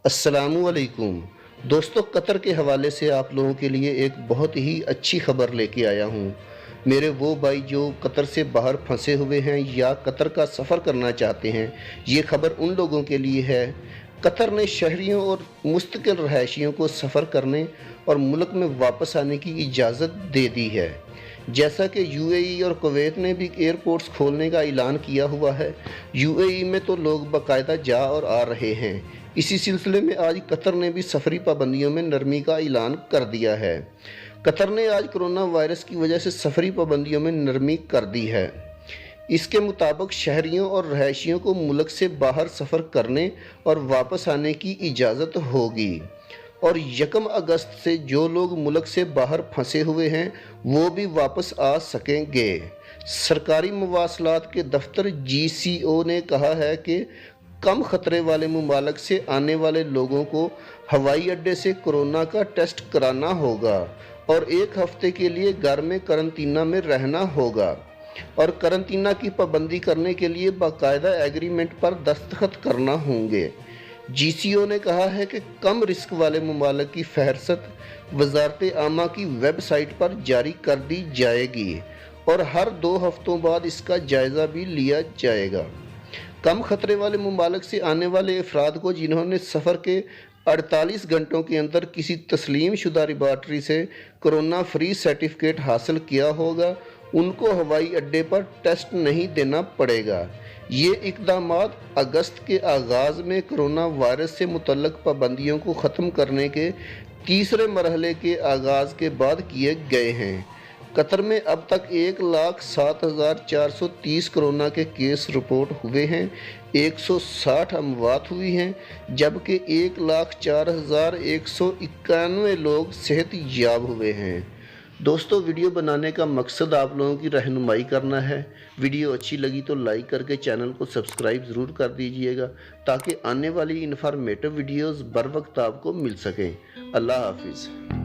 अस्सलामुअलैकुम दोस्तों, कतर के हवाले से आप लोगों के लिए एक बहुत ही अच्छी खबर लेके आया हूँ। मेरे वो भाई जो कतर से बाहर फंसे हुए हैं या कतर का सफ़र करना चाहते हैं, ये खबर उन लोगों के लिए है। कतर ने शहरियों और मुस्तकिल रहायशियों को सफ़र करने और मुल्क में वापस आने की इजाज़त दे दी है। जैसा कि यूएई और कुवैत ने भी एयरपोर्ट्स खोलने का ऐलान किया हुआ है। यूएई में तो लोग बाकायदा जा और आ रहे हैं। इसी सिलसिले में आज कतर ने भी सफरी पाबंदियों में नरमी का ऐलान कर दिया है। कतर ने आज कोरोना वायरस की वजह से सफरी पाबंदियों में नरमी कर दी है। इसके मुताबिक शहरियों और रहायशियों को मुल्क से बाहर सफ़र करने और वापस आने की इजाज़त होगी और 1 अगस्त से जो लोग मुल्क से बाहर फंसे हुए हैं वो भी वापस आ सकेंगे। सरकारी मवासलात के दफ्तर GCO ने कहा है कि कम ख़तरे वाले मुमालिक से आने वाले लोगों को हवाई अड्डे से कोरोना का टेस्ट कराना होगा और 1 हफ्ते के लिए घर में करंतना में रहना होगा और करंतना की पाबंदी करने के लिए बाकायदा एग्रीमेंट पर दस्तखत करना होंगे। GCO ने कहा है कि कम रिस्क वाले मुमालिक की फहरस्त वजारत आमा की वेबसाइट पर जारी कर दी जाएगी और हर 2 हफ्तों बाद इसका जायज़ा भी लिया जाएगा। कम ख़तरे वाले मुमालिक से आने वाले अफराद को जिन्होंने सफ़र के 48 घंटों के अंदर किसी तस्लीम शुदा लेबॉरेटरी से कोरोना फ्री सर्टिफिकेट हासिल किया होगा, उनको हवाई अड्डे पर टेस्ट नहीं देना पड़ेगा। ये इक़दामात अगस्त के आगाज़ में कोरोना वायरस से मुतल्लक़ पाबंदियों को ख़त्म करने के तीसरे मरहले के आगाज़ के बाद किए गए हैं। कतर में अब तक 1,07,430 कोरोना के केस रिपोर्ट हुए हैं, 160 अमवात हुई हैं, जबकि 1,04,191 लोग सेहत याब हुए हैं। दोस्तों, वीडियो बनाने का मकसद आप लोगों की रहनुमाई करना है। वीडियो अच्छी लगी तो लाइक करके चैनल को सब्सक्राइब ज़रूर कर दीजिएगा ताकि आने वाली इन्फॉर्मेटिव वीडियोज़ बर वक्त आपको मिल सकें। अल्लाह हाफिज़।